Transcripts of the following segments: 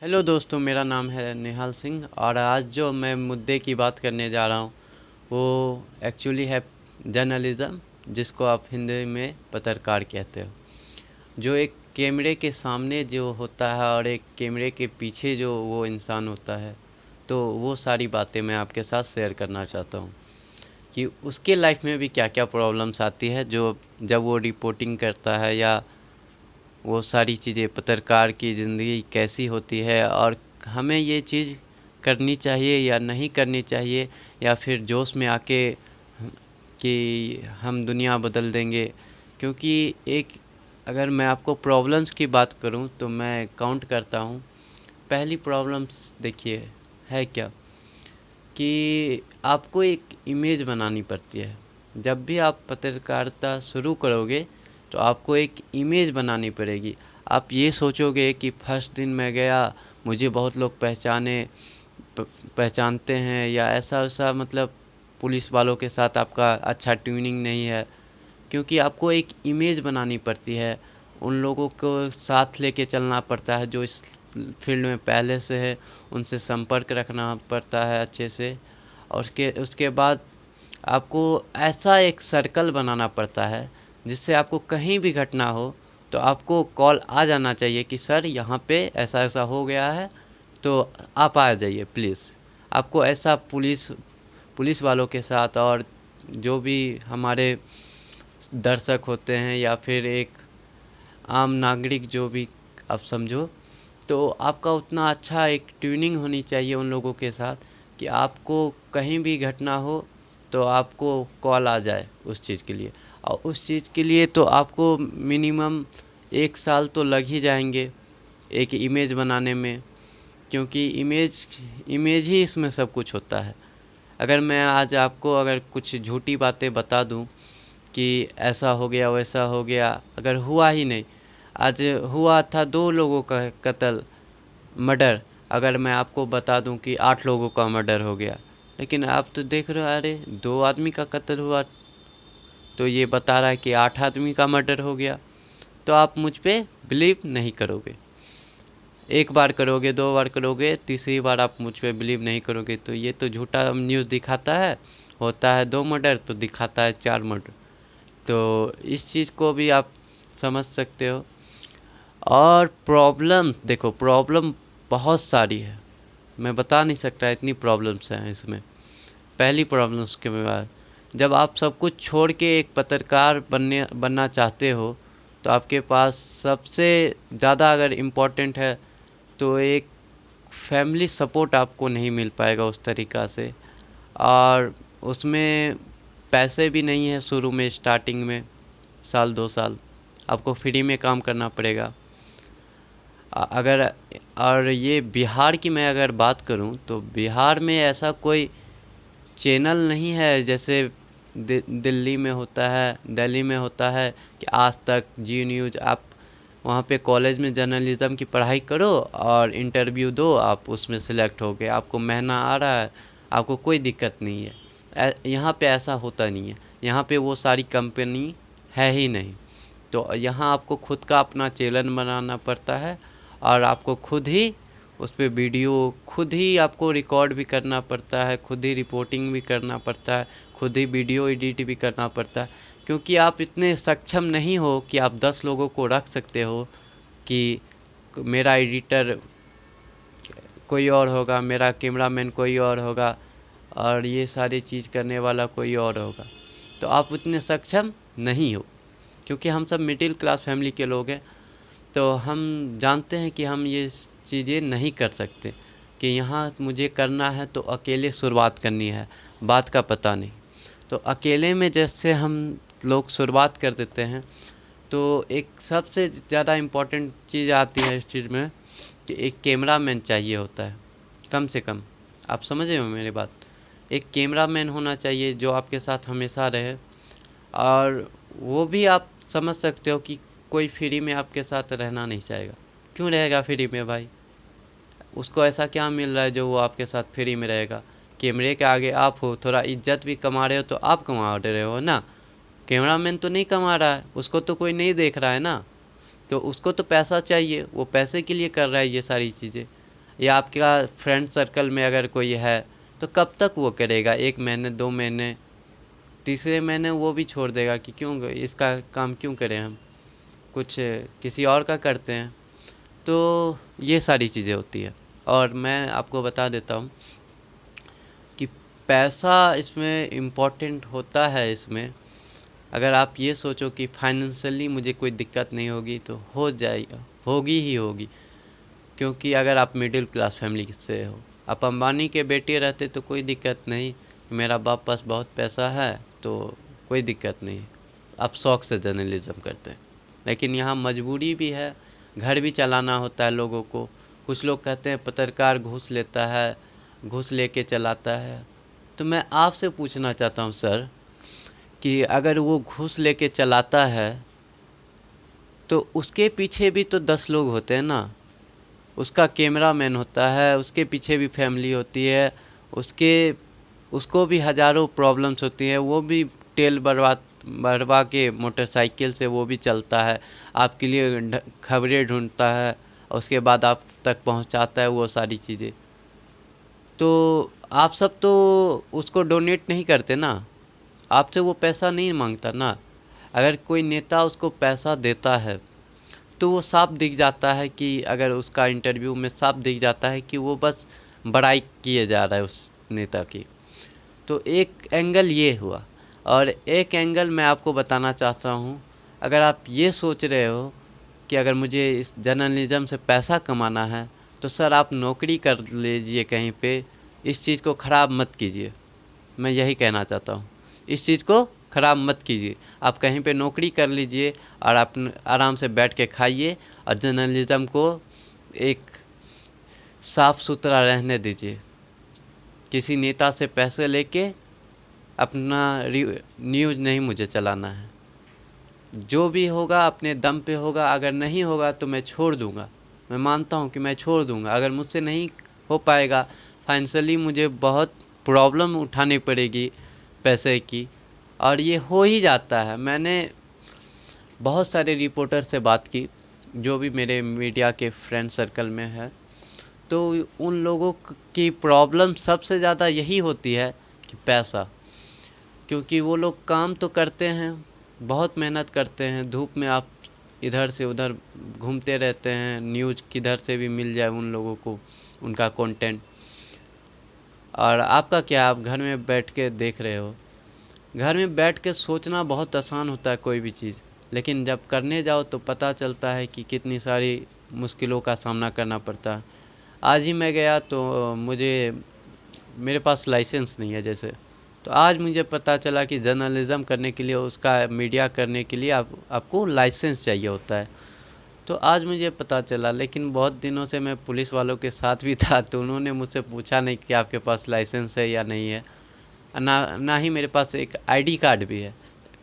Hello दोस्तों, मेरा नाम है निहाल सिंह और आज जो मैं मुद्दे की बात करने जा रहा हूँ वो एक्चुअली है जर्नलिज़्म, जिसको आप हिंदी में पत्रकार कहते हो। जो एक कैमरे के सामने जो होता है और एक कैमरे के पीछे जो वो इंसान होता है, तो वो सारी बातें मैं आपके साथ शेयर करना चाहता हूँ कि उसके लाइफ में भी क्या क्या प्रॉब्लम्स आती है जो जब वो रिपोर्टिंग करता है, या वो सारी चीज़ें, पत्रकार की ज़िंदगी कैसी होती है और हमें ये चीज़ करनी चाहिए या नहीं करनी चाहिए, या फिर जोश में आके कि हम दुनिया बदल देंगे। क्योंकि एक अगर मैं आपको प्रॉब्लम्स की बात करूं तो मैं काउंट करता हूं। पहली प्रॉब्लम्स देखिए है क्या, कि आपको एक इमेज बनानी पड़ती है। जब भी आप पत्रकारिता शुरू करोगे तो आपको एक इमेज बनानी पड़ेगी। आप ये सोचोगे कि फर्स्ट दिन मैं गया, मुझे बहुत लोग पहचानते हैं, या ऐसा वैसा, मतलब पुलिस वालों के साथ आपका अच्छा ट्यूनिंग नहीं है। क्योंकि आपको एक इमेज बनानी पड़ती है, उन लोगों को साथ लेके चलना पड़ता है जो इस फील्ड में पहले से है, उनसे संपर्क रखना पड़ता है अच्छे से। और उसके बाद आपको ऐसा एक सर्कल बनाना पड़ता है जिससे आपको कहीं भी घटना हो तो आपको कॉल आ जाना चाहिए कि सर यहाँ पे ऐसा ऐसा हो गया है, तो आप आ जाइए प्लीज़। आपको ऐसा पुलिस पुलिस वालों के साथ और जो भी हमारे दर्शक होते हैं, या फिर एक आम नागरिक जो भी आप समझो, तो आपका उतना अच्छा एक ट्यूनिंग होनी चाहिए उन लोगों के साथ कि आपको कहीं भी घटना हो तो आपको कॉल आ जाए उस चीज़ के लिए। और उस चीज़ के लिए तो आपको मिनिमम 1 साल तो लग ही जाएंगे एक इमेज बनाने में। क्योंकि इमेज इमेज ही इसमें सब कुछ होता है। अगर मैं आज आपको अगर कुछ झूठी बातें बता दूं कि ऐसा हो गया वैसा हो गया, अगर हुआ ही नहीं, आज हुआ था 2 लोगों का कत्ल, मर्डर, अगर मैं आपको बता दूं कि 8 लोगों का मर्डर हो गया, लेकिन आप तो देख रहे हो अरे 2 आदमी का कत्ल हुआ, तो ये बता रहा है कि 8 आदमी का मर्डर हो गया, तो आप मुझ पे बिलीव नहीं करोगे। एक बार करोगे, 2 बार करोगे, तीसरी बार आप मुझ पे बिलीव नहीं करोगे। तो ये तो झूठा न्यूज़ दिखाता है, होता है 2 मर्डर तो दिखाता है 4 मर्डर। तो इस चीज़ को भी आप समझ सकते हो। और प्रॉब्लम देखो, प्रॉब्लम बहुत सारी है, मैं बता नहीं सकता, इतनी प्रॉब्लम्स हैं इसमें। पहली प्रॉब्लम्स के बाद, जब आप सब कुछ छोड़ के एक पत्रकार बनना चाहते हो तो आपके पास सबसे ज़्यादा अगर इम्पोर्टेंट है तो एक फैमिली सपोर्ट आपको नहीं मिल पाएगा उस तरीक़ा से। और उसमें पैसे भी नहीं है शुरू में, स्टार्टिंग में साल 2 साल आपको फ्री में काम करना पड़ेगा। अगर और ये बिहार की मैं अगर बात करूं तो बिहार में ऐसा कोई चैनल नहीं है जैसे दिल्ली में होता है, दिल्ली में होता है कि आज तक, जी न्यूज़। आप वहाँ पे कॉलेज में जर्नलिज़्म की पढ़ाई करो और इंटरव्यू दो, आप उसमें सेलेक्ट हो गए, आपको महीना आ रहा है, आपको कोई दिक्कत नहीं है। यहाँ पे ऐसा होता नहीं है, यहाँ पे वो सारी कंपनी है ही नहीं। तो यहाँ आपको खुद का अपना चैनल बनाना पड़ता है और आपको खुद ही उस पर वीडियो, खुद ही आपको रिकॉर्ड भी करना पड़ता है, खुद ही रिपोर्टिंग भी करना पड़ता है, खुद ही वीडियो एडिट भी करना पड़ता है। क्योंकि आप इतने सक्षम नहीं हो कि आप 10 लोगों को रख सकते हो कि मेरा एडिटर कोई और होगा, मेरा कैमरामैन कोई और होगा और ये सारी चीज़ करने वाला कोई और होगा। तो आप उतने सक्षम नहीं हो, क्योंकि हम सब मिडिल क्लास फैमिली के लोग हैं। तो हम जानते हैं कि हम ये चीज़ें नहीं कर सकते, कि यहाँ मुझे करना है तो अकेले शुरुआत करनी है, बात का पता नहीं। तो अकेले में जैसे हम लोग शुरुआत कर देते हैं, तो एक सबसे ज़्यादा इम्पोर्टेंट चीज़ आती है इस चीज़ में कि एक कैमरामैन चाहिए होता है, कम से कम। आप समझ रहे हो मेरी बात? एक कैमरामैन होना चाहिए जो आपके साथ हमेशा रहे। और वो भी आप समझ सकते हो कि कोई फ्री में आपके साथ रहना नहीं चाहेगा। क्यों रहेगा फ्री में भाई? उसको ऐसा क्या मिल रहा है जो वो आपके साथ फ्री में रहेगा? कैमरे के आगे आप हो, थोड़ा इज्जत भी कमा रहे हो तो आप कमा रहे हो ना। कैमरामैन तो नहीं कमा रहा है, उसको तो कोई नहीं देख रहा है ना, तो उसको तो पैसा चाहिए, वो पैसे के लिए कर रहा है ये सारी चीज़ें। या आपका फ्रेंड सर्कल में अगर कोई है तो कब तक वो करेगा, 1 महीने 2 महीने, तीसरे महीने वो भी छोड़ देगा कि क्यों इसका काम क्यों करें, हम कुछ किसी और का करते हैं। तो ये सारी चीज़ें होती है। और मैं आपको बता देता हूँ कि पैसा इसमें इम्पोर्टेंट होता है। इसमें अगर आप ये सोचो कि फाइनेंशियली मुझे कोई दिक्कत नहीं होगी तो हो जाएगा, होगी ही होगी। क्योंकि अगर आप मिडिल क्लास फैमिली से हो, आप अंबानी के बेटे रहते तो कोई दिक्कत नहीं, मेरा बाप पास बहुत पैसा है तो कोई दिक्कत नहीं, आप शौक से जर्नलिज्म करते हैं। लेकिन यहाँ मजबूरी भी है, घर भी चलाना होता है लोगों को। कुछ लोग कहते हैं पत्रकार घूस लेता है, घूस लेके चलाता है। तो मैं आपसे पूछना चाहता हूँ सर कि अगर वो घूस लेके चलाता है तो उसके पीछे भी तो 10 लोग होते हैं ना। उसका कैमरामैन होता है, उसके पीछे भी फैमिली होती है, उसको भी हज़ारों प्रॉब्लम्स होती हैं। वो भी तेल भरवा के मोटरसाइकिल से वो भी चलता है, आपके लिए खबरें ढूंढता है, उसके बाद आप तक पहुंचाता है वो सारी चीज़ें। तो आप सब तो उसको डोनेट नहीं करते ना, आपसे वो पैसा नहीं मांगता ना। अगर कोई नेता उसको पैसा देता है तो वो साफ दिख जाता है कि अगर उसका इंटरव्यू में साफ दिख जाता है कि वो बस बड़ाई किए जा रहा है उस नेता की। तो एक एंगल ये हुआ। और एक एंगल मैं आपको बताना चाहता हूँ, अगर आप ये सोच रहे हो कि अगर मुझे इस जर्नलिज्म से पैसा कमाना है तो सर आप नौकरी कर लीजिए कहीं पे, इस चीज़ को ख़राब मत कीजिए। मैं यही कहना चाहता हूँ, इस चीज़ को ख़राब मत कीजिए। आप कहीं पे नौकरी कर लीजिए और आप आराम से बैठ के खाइए और जर्नलिज्म को एक साफ़ सुथरा रहने दीजिए। किसी नेता से पैसे लेके अपना न्यूज़ नहीं मुझे चलाना है। जो भी होगा अपने दम पे होगा, अगर नहीं होगा तो मैं छोड़ दूँगा। मैं मानता हूँ कि मैं छोड़ दूँगा। अगर मुझसे नहीं हो पाएगा, फाइनेंशियली मुझे बहुत प्रॉब्लम उठानी पड़ेगी पैसे की, और ये हो ही जाता है। मैंने बहुत सारे रिपोर्टर से बात की जो भी मेरे मीडिया के फ्रेंड सर्कल में है, तो उन लोगों की प्रॉब्लम सबसे ज़्यादा यही होती है कि पैसा। क्योंकि वो लोग काम तो करते हैं, बहुत मेहनत करते हैं, धूप में आप इधर से उधर घूमते रहते हैं, न्यूज़ किधर से भी मिल जाए उन लोगों को उनका कंटेंट। और आपका क्या, आप घर में बैठ के देख रहे हो। घर में बैठ के सोचना बहुत आसान होता है कोई भी चीज़, लेकिन जब करने जाओ तो पता चलता है कि कितनी सारी मुश्किलों का सामना करना पड़ता है। आज ही मैं गया तो मेरे पास लाइसेंस नहीं है जैसे, तो आज मुझे पता चला कि जर्नलिज़्म करने के लिए, उसका मीडिया करने के लिए आपको लाइसेंस चाहिए होता है। तो आज मुझे पता चला, लेकिन बहुत दिनों से मैं पुलिस वालों के साथ भी था तो उन्होंने मुझसे पूछा नहीं कि आपके पास लाइसेंस है या नहीं है। ना ही मेरे पास एक आईडी कार्ड भी है।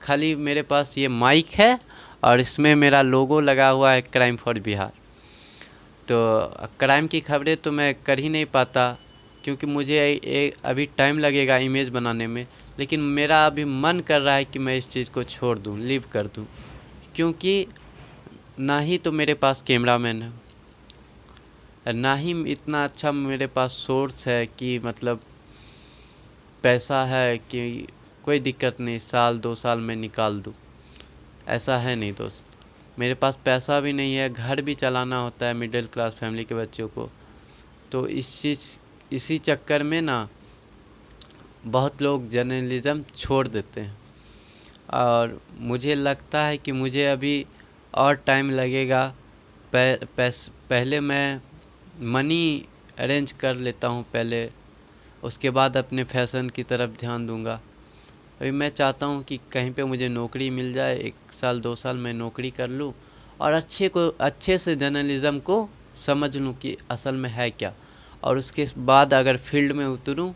खाली मेरे पास ये माइक है और इसमें मेरा लोगो लगा हुआ है, क्राइम फॉर बिहार। तो क्राइम की खबरें तो मैं कर ही नहीं पाता क्योंकि मुझे अभी टाइम लगेगा इमेज बनाने में। लेकिन मेरा अभी मन कर रहा है कि मैं इस चीज़ को छोड़ दूं, लीव कर दूं, क्योंकि ना ही तो मेरे पास कैमरामैन है, ना ही इतना अच्छा मेरे पास सोर्स है कि मतलब पैसा है कि कोई दिक्कत नहीं, साल 2 साल में निकाल दूँ, ऐसा है नहीं दोस्त। मेरे पास पैसा भी नहीं है, घर भी चलाना होता है मिडिल क्लास फैमिली के बच्चों को। तो इसी चक्कर में ना बहुत लोग जर्नलिज़्म छोड़ देते हैं। और मुझे लगता है कि मुझे अभी और टाइम लगेगा। पहले मैं मनी अरेंज कर लेता हूँ पहले, उसके बाद अपने फैशन की तरफ ध्यान दूंगा। अभी मैं चाहता हूँ कि कहीं पे मुझे नौकरी मिल जाए, 1 साल 2 साल मैं नौकरी कर लूँ और अच्छे से जर्नलिज़्म को समझ लूँ कि असल में है क्या, और उसके बाद अगर फील्ड में उतरूँ।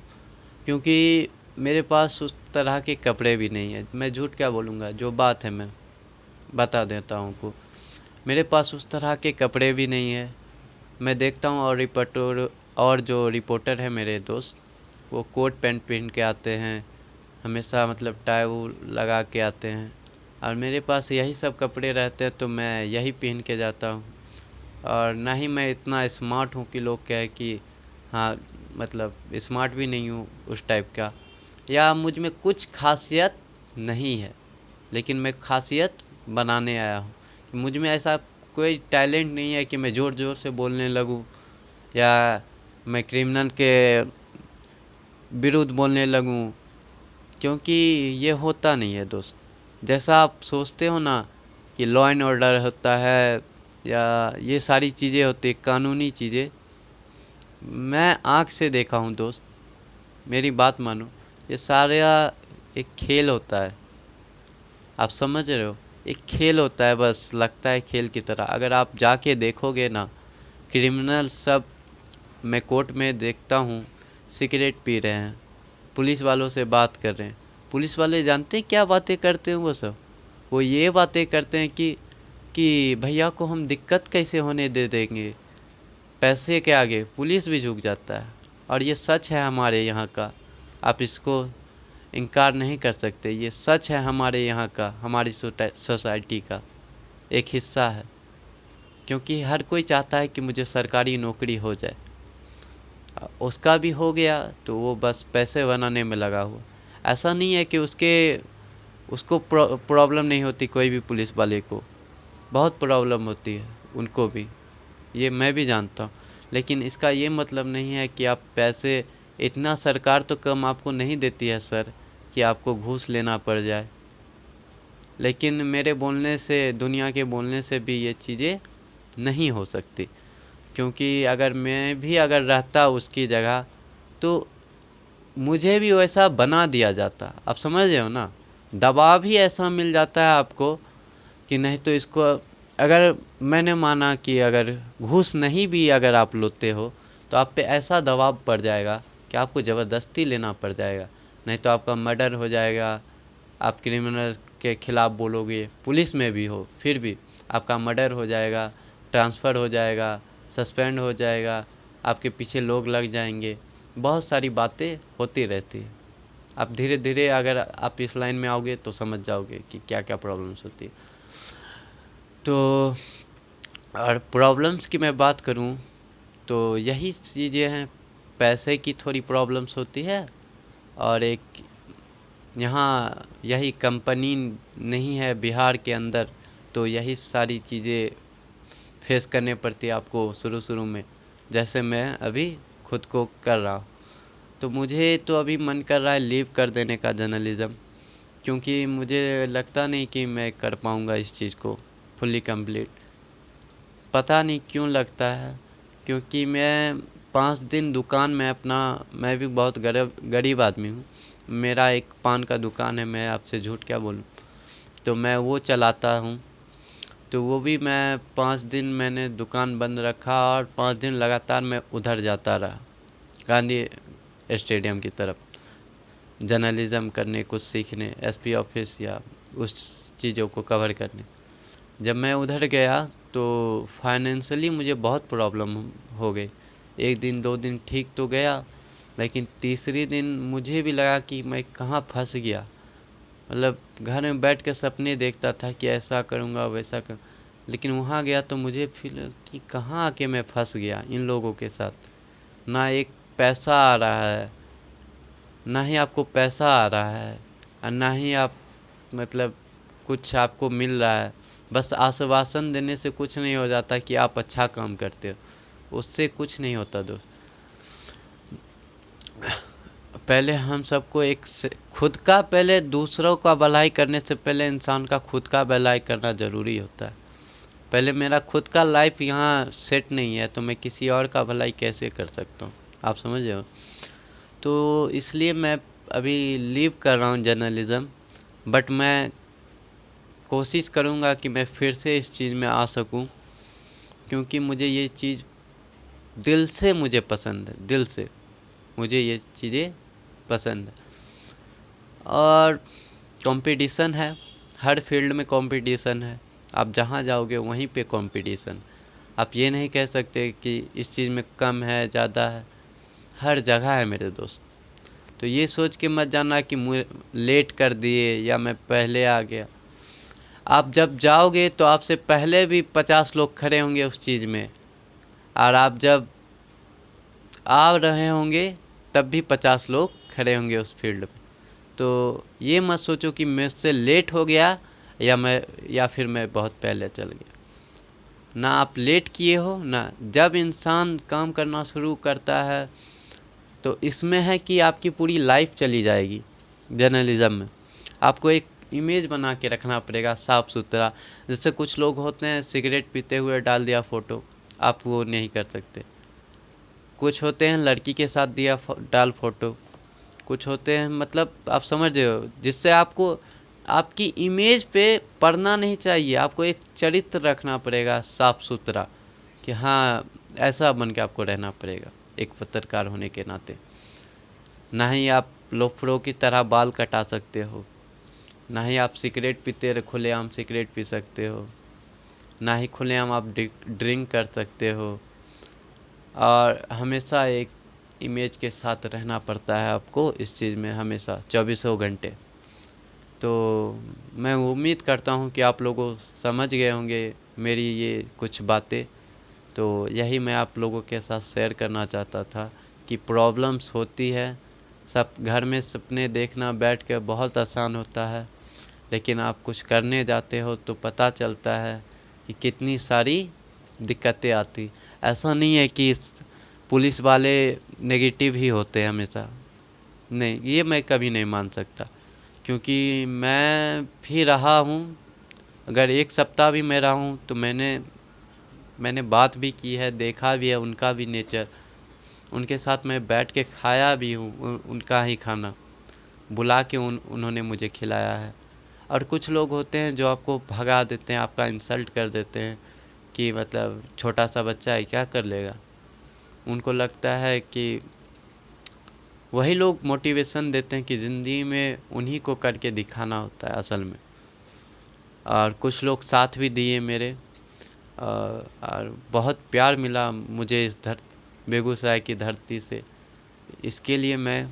क्योंकि मेरे पास उस तरह के कपड़े भी नहीं है, मैं झूठ क्या बोलूँगा, जो बात है मैं बता देता हूँ को। मेरे पास उस तरह के कपड़े भी नहीं है। मैं देखता हूँ और जो रिपोर्टर है मेरे दोस्त, वो कोट पैंट पहन के आते हैं हमेशा, मतलब टाई वो लगा के आते हैं, और मेरे पास यही सब कपड़े रहते हैं तो मैं यही पहन के जाता हूँ। और ना ही मैं इतना स्मार्ट हूँ कि लोग कहे कि हाँ, मतलब स्मार्ट भी नहीं हूँ उस टाइप का, या मुझ में कुछ खासियत नहीं है, लेकिन मैं खासियत बनाने आया हूँ कि मुझ में ऐसा कोई टैलेंट नहीं है कि मैं ज़ोर ज़ोर से बोलने लगूँ या मैं क्रिमिनल के विरुद्ध बोलने लगूँ, क्योंकि ये होता नहीं है दोस्त। जैसा आप सोचते हो ना कि लॉ एंड ऑर्डर होता है या ये सारी चीज़ें होती है, कानूनी चीज़ें, मैं आँख से देखा हूँ दोस्त, मेरी बात मानो, ये सारा एक खेल होता है। आप समझ रहे हो? एक खेल होता है, बस लगता है खेल की तरह। अगर आप जाके देखोगे ना, क्रिमिनल सब, मैं कोर्ट में देखता हूँ सिगरेट पी रहे हैं, पुलिस वालों से बात कर रहे हैं। पुलिस वाले जानते हैं क्या बातें करते हैं वो सब? वो ये बातें करते हैं कि भैया को हम दिक्कत कैसे होने दे देंगे, पैसे के आगे पुलिस भी झुक जाता है। और ये सच है हमारे यहाँ का, आप इसको इनकार नहीं कर सकते, ये सच है हमारे यहाँ का, हमारी सोसाइटी का एक हिस्सा है। क्योंकि हर कोई चाहता है कि मुझे सरकारी नौकरी हो जाए, उसका भी हो गया तो वो बस पैसे बनाने में लगा हुआ। ऐसा नहीं है कि उसको प्रॉब्लम नहीं होती, कोई भी पुलिस वाले को बहुत प्रॉब्लम होती है, उनको भी, ये मैं भी जानता हूँ। लेकिन इसका ये मतलब नहीं है कि आप पैसे, इतना सरकार तो कम आपको नहीं देती है सर कि आपको घूस लेना पड़ जाए। लेकिन मेरे बोलने से, दुनिया के बोलने से भी ये चीज़ें नहीं हो सकती, क्योंकि अगर मैं भी अगर रहता उसकी जगह तो मुझे भी वैसा बना दिया जाता। आप समझ रहे हो ना? दबाव ही ऐसा मिल जाता है आपको कि नहीं तो इसको, अगर मैंने माना कि अगर घूस नहीं भी अगर आप लेते हो तो आप पे ऐसा दबाव पड़ जाएगा कि आपको ज़बरदस्ती लेना पड़ जाएगा, नहीं तो आपका मर्डर हो जाएगा। आप क्रिमिनल के खिलाफ़ बोलोगे, पुलिस में भी हो, फिर भी आपका मर्डर हो जाएगा, ट्रांसफ़र हो जाएगा, सस्पेंड हो जाएगा, आपके पीछे लोग लग जाएंगे, बहुत सारी बातें होती रहती है। आप धीरे धीरे अगर आप इस लाइन में आओगे तो समझ जाओगे कि क्या क्या प्रॉब्लम्स होती है। तो और प्रॉब्लम्स की मैं बात करूं तो यही चीज़ें हैं, पैसे की थोड़ी प्रॉब्लम्स होती है, और एक यहाँ यही कंपनी नहीं है बिहार के अंदर, तो यही सारी चीज़ें फेस करने पड़ती है आपको शुरू शुरू में, जैसे मैं अभी खुद को कर रहा हूँ। तो मुझे तो अभी मन कर रहा है लीव कर देने का जर्नलिज़्म, क्योंकि मुझे लगता नहीं कि मैं कर पाऊँगा इस चीज़ को फुल्ली कंप्लीट। पता नहीं क्यों लगता है, क्योंकि मैं 5 दिन दुकान में अपना, मैं भी बहुत गरीब आदमी हूँ, मेरा एक पान का दुकान है, मैं आपसे झूठ क्या बोलूँ, तो मैं वो चलाता हूँ। तो वो भी मैं 5 दिन मैंने दुकान बंद रखा और 5 दिन लगातार मैं उधर जाता रहा गांधी स्टेडियम की तरफ जर्नलिज़्म करने, कुछ सीखने, एसपी ऑफिस या उस चीज़ों को कवर करने। जब मैं उधर गया तो फाइनेंशियली मुझे बहुत प्रॉब्लम हो गई। एक दिन 2 दिन ठीक तो गया, लेकिन तीसरी दिन मुझे भी लगा कि मैं कहाँ फंस गया। मतलब घर में बैठ के सपने देखता था कि ऐसा करूँगा वैसा कर, लेकिन वहाँ गया तो मुझे फील कि कहाँ आके मैं फंस गया इन लोगों के साथ। ना एक पैसा आ रहा है, ना ही आपको पैसा आ रहा है, और ना ही आप, मतलब कुछ आपको मिल रहा है। बस आश्वासन देने से कुछ नहीं हो जाता कि आप अच्छा काम करते हो, उससे कुछ नहीं होता दोस्त। पहले हम सबको खुद का, पहले दूसरों का भलाई करने से पहले इंसान का खुद का भलाई करना ज़रूरी होता है। पहले मेरा खुद का लाइफ यहाँ सेट नहीं है तो मैं किसी और का भलाई कैसे कर सकता हूँ? आप समझ रहे हो? तो इसलिए मैं अभी लीव कर रहा हूँ जर्नलिज़्म, बट मैं कोशिश करूँगा कि मैं फिर से इस चीज़ में आ सकूँ, क्योंकि मुझे ये चीज़ दिल से मुझे पसंद है, दिल से मुझे ये चीज़ें पसंद है। और कंपटीशन है, हर फील्ड में कंपटीशन है, आप जहाँ जाओगे वहीं पे कंपटीशन। आप ये नहीं कह सकते कि इस चीज़ में कम है, ज़्यादा है, हर जगह है मेरे दोस्त। तो ये सोच के मत जाना कि मुझे लेट कर दिए या मैं पहले आ गया। आप जब जाओगे तो आपसे पहले भी 50 लोग खड़े होंगे उस चीज़ में, और आप जब आ रहे होंगे तब भी 50 लोग खड़े होंगे उस फील्ड में। तो ये मत सोचो कि मुझसे लेट हो गया या फिर मैं बहुत पहले चल गया। ना आप लेट किए हो, ना जब इंसान काम करना शुरू करता है तो इसमें है कि आपकी पूरी लाइफ चली जाएगी। जर्नलिज़्म में आपको एक इमेज बना के रखना पड़ेगा साफ़ सुथरा। जैसे कुछ लोग होते हैं सिगरेट पीते हुए डाल दिया फ़ोटो, आप वो नहीं कर सकते। कुछ होते हैं लड़की के साथ दिया डाल फ़ोटो, कुछ होते हैं मतलब आप समझ रहे हो, जिससे आपको आपकी इमेज पे पड़ना नहीं चाहिए। आपको एक चरित्र रखना पड़ेगा साफ़ सुथरा कि हाँ ऐसा बन के आपको रहना पड़ेगा एक पत्रकार होने के नाते। ना ही आप लोफड़ों की तरह बाल कटा सकते हो, ना ही आप सिगरेट पीते खुलेआम सिगरेट पी सकते हो, ना ही खुलेआम आप ड्रिंक कर सकते हो। और हमेशा एक इमेज के साथ रहना पड़ता है आपको इस चीज़ में, हमेशा 24 घंटे। तो मैं उम्मीद करता हूँ कि आप लोगों समझ गए होंगे मेरी ये कुछ बातें। तो यही मैं आप लोगों के साथ शेयर करना चाहता था कि प्रॉब्लम्स होती है। सब घर में सपने देखना बैठ के बहुत आसान होता है, लेकिन आप कुछ करने जाते हो तो पता चलता है कि कितनी सारी दिक्कतें आती। ऐसा नहीं है कि पुलिस वाले नेगेटिव ही होते हैं हमेशा, नहीं, ये मैं कभी नहीं मान सकता, क्योंकि मैं भी रहा हूँ। अगर 1 सप्ताह भी मैं रहा हूँ तो मैंने बात भी की है, देखा भी है उनका भी नेचर। उनके साथ मैं बैठ के खाया भी हूँ, उनका ही खाना बुला के उन्होंने मुझे खिलाया है। और कुछ लोग होते हैं जो आपको भगा देते हैं, आपका इंसल्ट कर देते हैं कि मतलब छोटा सा बच्चा है क्या कर लेगा। उनको लगता है कि वही लोग मोटिवेशन देते हैं कि ज़िंदगी में उन्हीं को करके दिखाना होता है असल में। और कुछ लोग साथ भी दिए मेरे, और बहुत प्यार मिला मुझे इस बेगूसराय की धरती से। इसके लिए मैं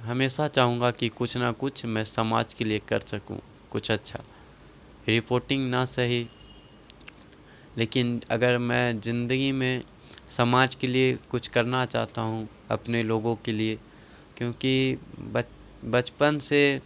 हमेशा चाहूँगा कि कुछ ना कुछ मैं समाज के लिए कर सकूँ, कुछ अच्छा। रिपोर्टिंग ना सही, लेकिन अगर मैं ज़िंदगी में समाज के लिए कुछ करना चाहता हूँ, अपने लोगों के लिए, क्योंकि बचपन से